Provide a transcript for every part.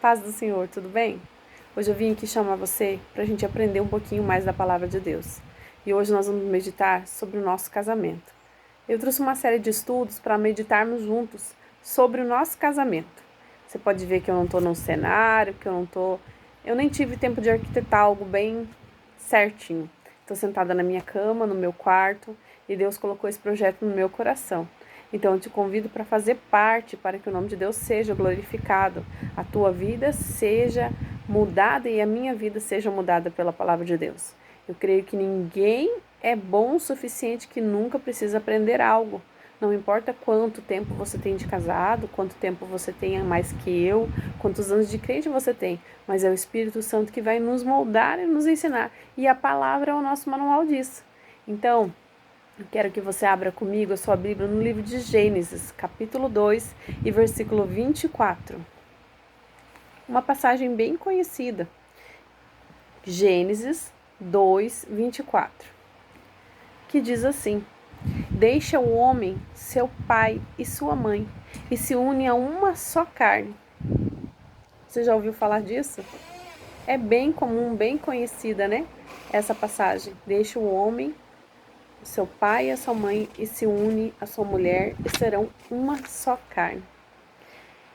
Paz do Senhor, tudo bem? Hoje eu vim aqui chamar você para a gente aprender um pouquinho mais da palavra de Deus. E hoje nós vamos meditar sobre o nosso casamento. Eu trouxe uma série de estudos para meditarmos juntos sobre o nosso casamento. Você pode ver que eu não estou num cenário, Eu nem tive tempo de arquitetar algo bem certinho. Estou sentada na minha cama, no meu quarto, e Deus colocou esse projeto no meu coração. Então eu te convido para fazer parte, para que o nome de Deus seja glorificado, a tua vida seja mudada e a minha vida seja mudada pela palavra de Deus. Eu creio que ninguém é bom o suficiente que nunca precisa aprender algo. Não importa quanto tempo você tem de casado, quanto tempo você tenha mais que eu, quantos anos de crente você tem, mas é o Espírito Santo que vai nos moldar e nos ensinar. E a palavra é o nosso manual disso. Então, eu quero que você abra comigo a sua Bíblia no livro de Gênesis, capítulo 2 e versículo 24. Uma passagem bem conhecida. Gênesis 2, 24. Que diz assim: Deixa o homem, seu pai e sua mãe, e se une a uma só carne. Você já ouviu falar disso? É bem comum, bem conhecida, né? Essa passagem. Deixa o homem, seu pai e a sua mãe, e se une a sua mulher, e serão uma só carne.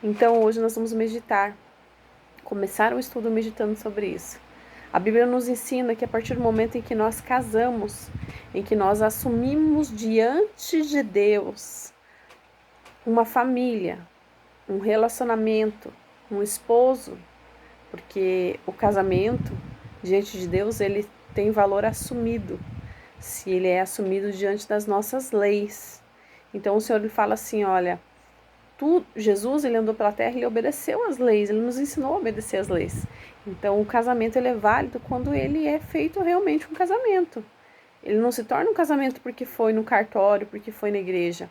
Então hoje nós vamos começar o estudo meditando sobre isso. A Bíblia nos ensina que a partir do momento em que nós casamos, em que nós assumimos diante de Deus uma família, um relacionamento, um esposo, porque o casamento diante de Deus ele tem valor assumido, se ele é assumido diante das nossas leis. Então o Senhor ele fala assim, olha, Jesus ele andou pela terra e ele obedeceu às leis, ele nos ensinou a obedecer às leis. Então o casamento ele é válido quando ele é feito realmente um casamento. Ele não se torna um casamento porque foi no cartório, porque foi na igreja,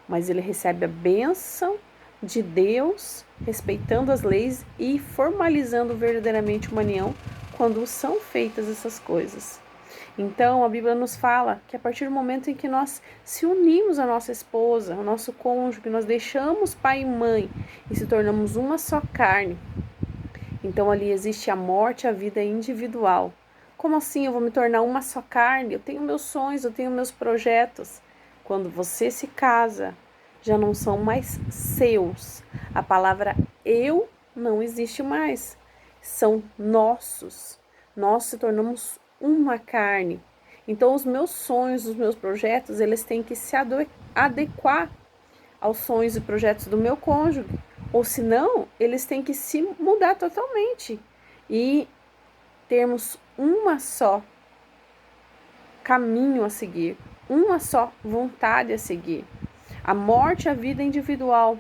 mas ele recebe a bênção de Deus, respeitando as leis e formalizando verdadeiramente uma união quando são feitas essas coisas. Então, a Bíblia nos fala que a partir do momento em que nós se unimos à nossa esposa, ao nosso cônjuge, nós deixamos pai e mãe e se tornamos uma só carne, então ali existe a morte e a vida individual. Como assim eu vou me tornar uma só carne? Eu tenho meus sonhos, eu tenho meus projetos. Quando você se casa, já não são mais seus. A palavra eu não existe mais. São nossos. Nós se tornamos uma carne. Então os meus sonhos, os meus projetos, eles têm que se adequar aos sonhos e projetos do meu cônjuge. Ou senão, eles têm que se mudar totalmente e termos uma só caminho a seguir, uma só vontade a seguir. A morte e a vida individual.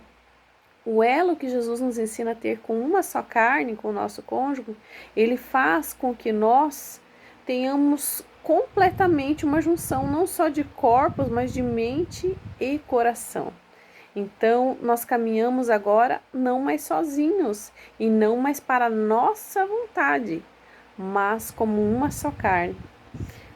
O elo que Jesus nos ensina a ter com uma só carne, com o nosso cônjuge, ele faz com que nós tenhamos completamente uma junção, não só de corpos, mas de mente e coração. Então, nós caminhamos agora não mais sozinhos e não mais para a nossa vontade, mas como uma só carne.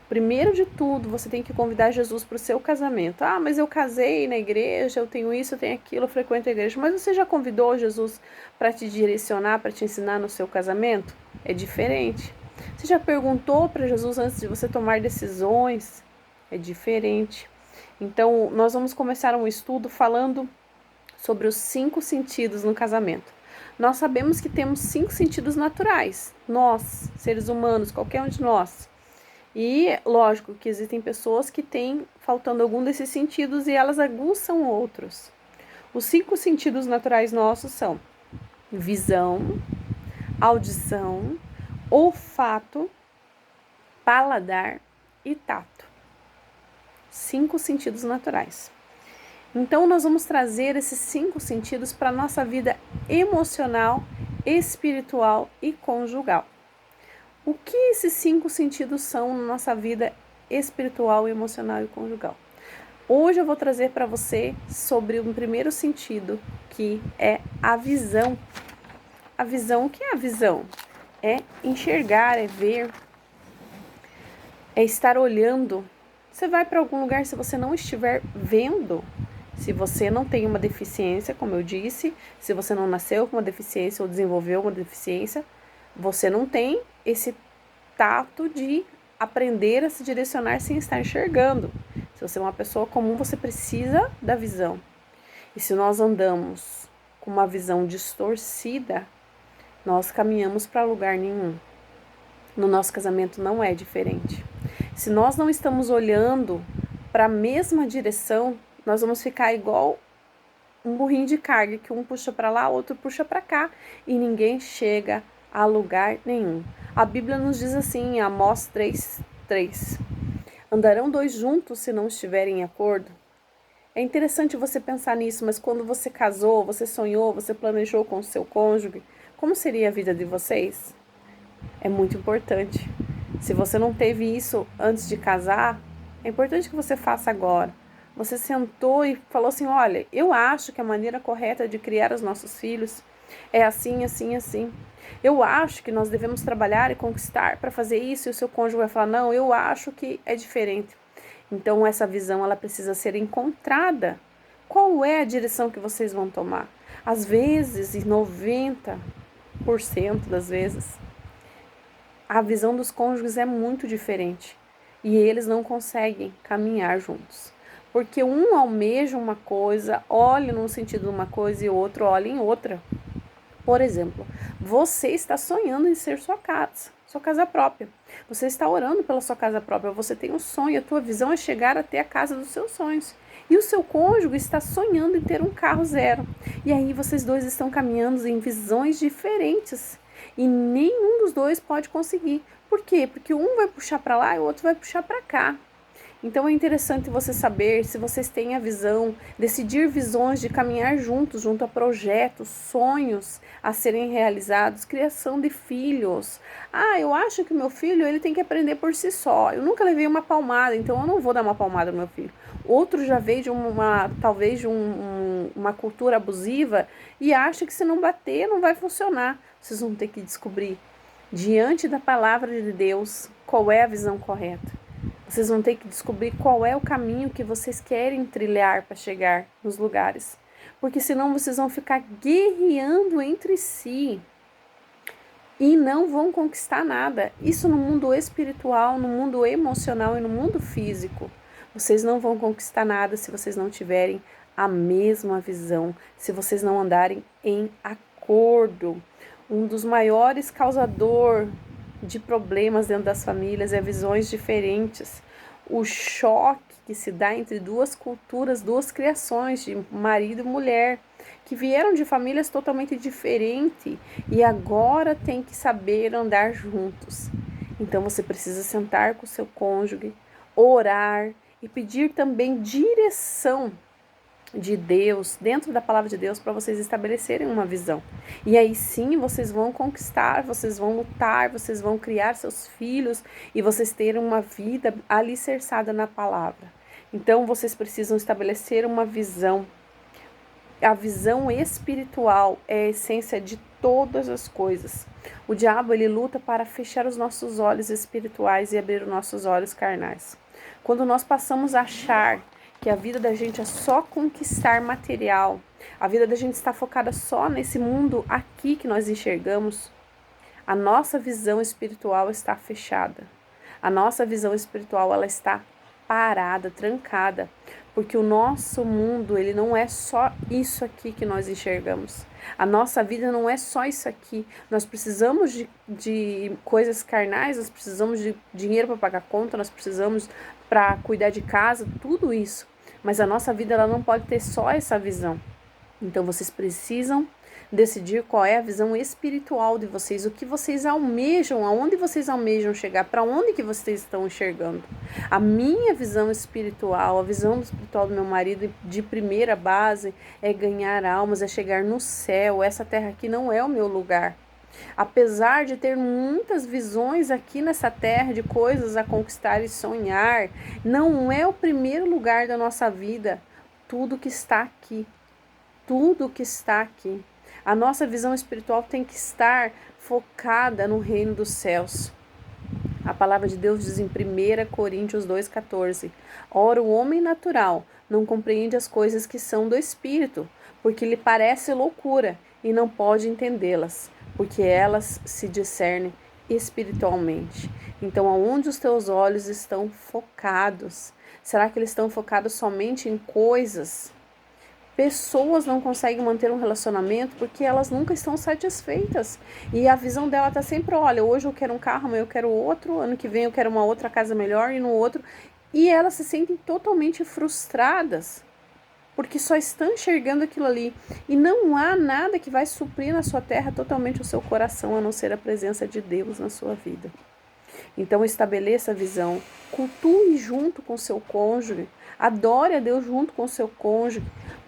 Primeiro de tudo, você tem que convidar Jesus para o seu casamento. Ah, mas eu casei na igreja, eu tenho isso, eu tenho aquilo, eu frequento a igreja. Mas você já convidou Jesus para te direcionar, para te ensinar no seu casamento? É diferente. Você já perguntou para Jesus antes de você tomar decisões? É diferente. Então, nós vamos começar um estudo falando sobre os 5 sentidos no casamento. Nós sabemos que temos 5 sentidos naturais, nós, seres humanos, qualquer um de nós. E, lógico, que existem pessoas que têm faltando algum desses sentidos e elas aguçam outros. Os 5 sentidos naturais nossos são visão, audição, olfato, paladar e tato. 5 sentidos naturais. Então, nós vamos trazer esses 5 sentidos para a nossa vida emocional, espiritual e conjugal. O que esses 5 sentidos são na nossa vida espiritual, emocional e conjugal? Hoje eu vou trazer para você sobre um primeiro sentido, que é a visão. A visão, o que é a visão? É enxergar, é ver, é estar olhando. Você vai para algum lugar, se você não estiver vendo, Se você não tem uma deficiência, como eu disse, se você não nasceu com uma deficiência ou desenvolveu uma deficiência, você não tem esse tato de aprender a se direcionar sem estar enxergando. Se você é uma pessoa comum, você precisa da visão. E se nós andamos com uma visão distorcida, nós caminhamos para lugar nenhum. No nosso casamento não é diferente. Se nós não estamos olhando para a mesma direção, nós vamos ficar igual um burrinho de carga, que um puxa para lá, outro puxa para cá, e ninguém chega a lugar nenhum. A Bíblia nos diz assim, em Amós 3:3, andarão dois juntos se não estiverem em acordo? É interessante você pensar nisso, mas quando você casou, você sonhou, você planejou com o seu cônjuge, como seria a vida de vocês? É muito importante. Se você não teve isso antes de casar, é importante que você faça agora. Você sentou e falou assim, olha, eu acho que a maneira correta de criar os nossos filhos é assim, assim, assim. Eu acho que nós devemos trabalhar e conquistar para fazer isso, e o seu cônjuge vai falar, não, eu acho que é diferente. Então, essa visão, ela precisa ser encontrada. Qual é a direção que vocês vão tomar? Às vezes, e 90% das vezes, a visão dos cônjuges é muito diferente. E eles não conseguem caminhar juntos. Porque um almeja uma coisa, olha num sentido de uma coisa e o outro olha em outra. Por exemplo, você está sonhando em ser sua casa própria. Você está orando pela sua casa própria, você tem um sonho, a tua visão é chegar até a casa dos seus sonhos. E o seu cônjuge está sonhando em ter um carro zero. E aí vocês dois estão caminhando em visões diferentes. E nenhum dos dois pode conseguir. Por quê? Porque um vai puxar para lá e o outro vai puxar para cá. Então é interessante você saber se vocês têm a visão, decidir visões de caminhar juntos, junto a projetos, sonhos a serem realizados, criação de filhos. Ah, eu acho que o meu filho ele tem que aprender por si só. Eu nunca levei uma palmada, então eu não vou dar uma palmada no meu filho. Outro já veio de uma cultura abusiva e acha que se não bater não vai funcionar. Vocês vão ter que descobrir, diante da palavra de Deus, qual é a visão correta. Vocês vão ter que descobrir qual é o caminho que vocês querem trilhar para chegar nos lugares. Porque senão vocês vão ficar guerreando entre si e não vão conquistar nada. Isso no mundo espiritual, no mundo emocional e no mundo físico. Vocês não vão conquistar nada se vocês não tiverem a mesma visão, se vocês não andarem em acordo. Um dos maiores causadores de problemas dentro das famílias é visões diferentes. O choque que se dá entre duas culturas, duas criações de marido e mulher, que vieram de famílias totalmente diferentes e agora tem que saber andar juntos. Então você precisa sentar com o seu cônjuge, orar e pedir também direção de Deus, dentro da palavra de Deus, para vocês estabelecerem uma visão. E aí sim vocês vão conquistar, vocês vão lutar, vocês vão criar seus filhos e vocês terem uma vida alicerçada na palavra. Então vocês precisam estabelecer uma visão. A visão espiritual é a essência de todas as coisas. O diabo ele luta para fechar os nossos olhos espirituais e abrir os nossos olhos carnais. Quando nós passamos a achar que a vida da gente é só conquistar material, a vida da gente está focada só nesse mundo aqui que nós enxergamos, a nossa visão espiritual está fechada. A nossa visão espiritual ela está parada, trancada, porque o nosso mundo ele não é só isso aqui que nós enxergamos. A nossa vida não é só isso aqui. Nós precisamos de coisas carnais, nós precisamos de dinheiro para pagar conta, nós precisamos para cuidar de casa, tudo isso. Mas a nossa vida ela não pode ter só essa visão. Então vocês precisam decidir qual é a visão espiritual de vocês, o que vocês almejam, aonde vocês almejam chegar, para onde que vocês estão enxergando. A minha visão espiritual, a visão espiritual do meu marido de primeira base é ganhar almas, é chegar no céu. Essa terra aqui não é o meu lugar. Apesar de ter muitas visões aqui nessa terra de coisas a conquistar e sonhar, não é o primeiro lugar da nossa vida. Tudo que está aqui. Tudo que está aqui. A nossa visão espiritual tem que estar focada no reino dos céus. A palavra de Deus diz em 1 Coríntios 2,14: Ora, o homem natural não compreende as coisas que são do Espírito, porque lhe parece loucura, e não pode entendê-las, porque elas se discernem espiritualmente. Então, aonde os teus olhos estão focados? Será que eles estão focados somente em coisas? Pessoas não conseguem manter um relacionamento porque elas nunca estão satisfeitas. E a visão dela tá sempre, olha, hoje eu quero um carro, amanhã eu quero outro, ano que vem eu quero uma outra casa melhor e no outro. E elas se sentem totalmente frustradas porque só estão enxergando aquilo ali. E não há nada que vai suprir na sua terra totalmente o seu coração, a não ser a presença de Deus na sua vida. Então estabeleça a visão, cultue junto com seu cônjuge, adore a Deus junto com seu cônjuge,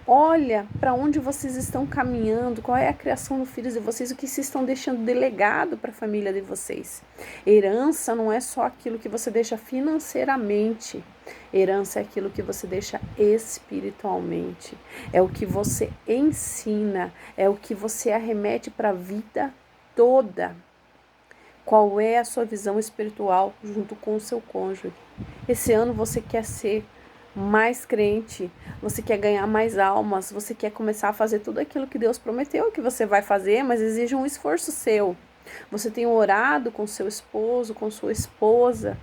olha para onde vocês estão caminhando, qual é a criação dos filhos de vocês, o que vocês estão deixando delegado para a família de vocês. Herança não é só aquilo que você deixa financeiramente, herança é aquilo que você deixa espiritualmente, é o que você ensina, é o que você arremete para a vida toda. Qual é a sua visão espiritual junto com o seu cônjuge? Esse ano você quer ser mais crente, você quer ganhar mais almas, você quer começar a fazer tudo aquilo que Deus prometeu que você vai fazer, mas exige um esforço seu. Você tem orado com seu esposo, com sua esposa,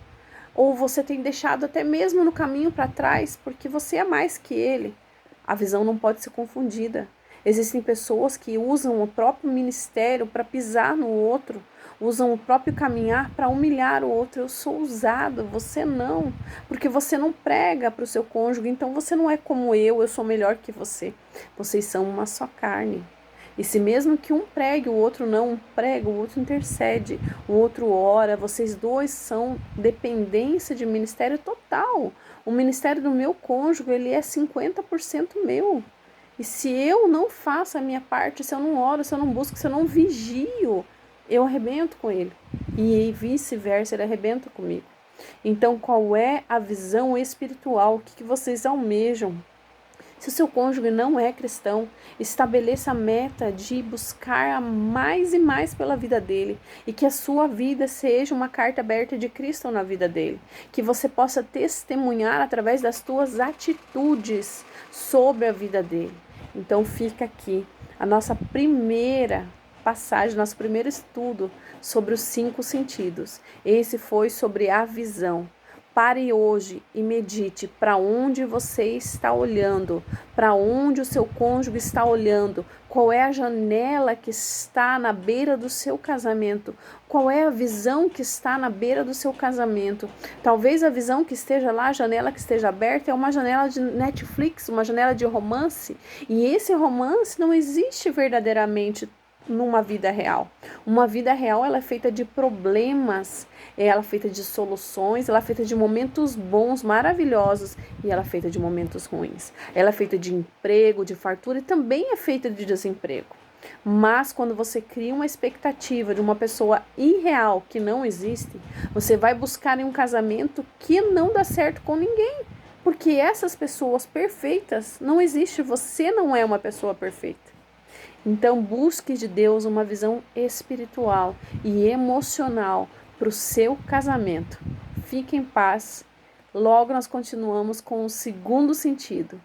ou você tem deixado até mesmo no caminho para trás, porque você é mais que ele. A visão não pode ser confundida. Existem pessoas que usam o próprio ministério para pisar no outro, usam o próprio caminhar para humilhar o outro. Eu sou usado, você não, porque você não prega para o seu cônjuge, então você não é como eu sou melhor que você. Vocês são uma só carne. E se mesmo que um pregue, o outro não prega, o outro intercede, o outro ora, vocês dois são dependência de ministério total. O ministério do meu cônjuge, ele é 50% meu. E se eu não faço a minha parte, se eu não oro, se eu não busco, se eu não vigio, eu arrebento com ele. E vice-versa, ele arrebenta comigo. Então, qual é a visão espiritual? O que vocês almejam? Se o seu cônjuge não é cristão, estabeleça a meta de buscar mais e mais pela vida dele. E que a sua vida seja uma carta aberta de Cristo na vida dele. Que você possa testemunhar através das tuas atitudes sobre a vida dele. Então fica aqui a nossa primeira passagem, nosso primeiro estudo sobre os 5 sentidos. Esse foi sobre a visão. Pare hoje e medite para onde você está olhando, para onde o seu cônjuge está olhando, qual é a janela que está na beira do seu casamento, qual é a visão que está na beira do seu casamento. Talvez a visão que esteja lá, a janela que esteja aberta, é uma janela de Netflix, uma janela de romance, e esse romance não existe verdadeiramente numa vida real. Uma vida real, ela é feita de problemas, ela é feita de soluções, ela é feita de momentos bons, maravilhosos, e ela é feita de momentos ruins. Ela é feita de emprego, de fartura, e também é feita de desemprego. Mas quando você cria uma expectativa de uma pessoa irreal que não existe, você vai buscar em um casamento que não dá certo com ninguém. Porque essas pessoas perfeitas não existem, você não é uma pessoa perfeita. Então busque de Deus uma visão espiritual e emocional para o seu casamento. Fique em paz. Logo nós continuamos com o 2º sentido.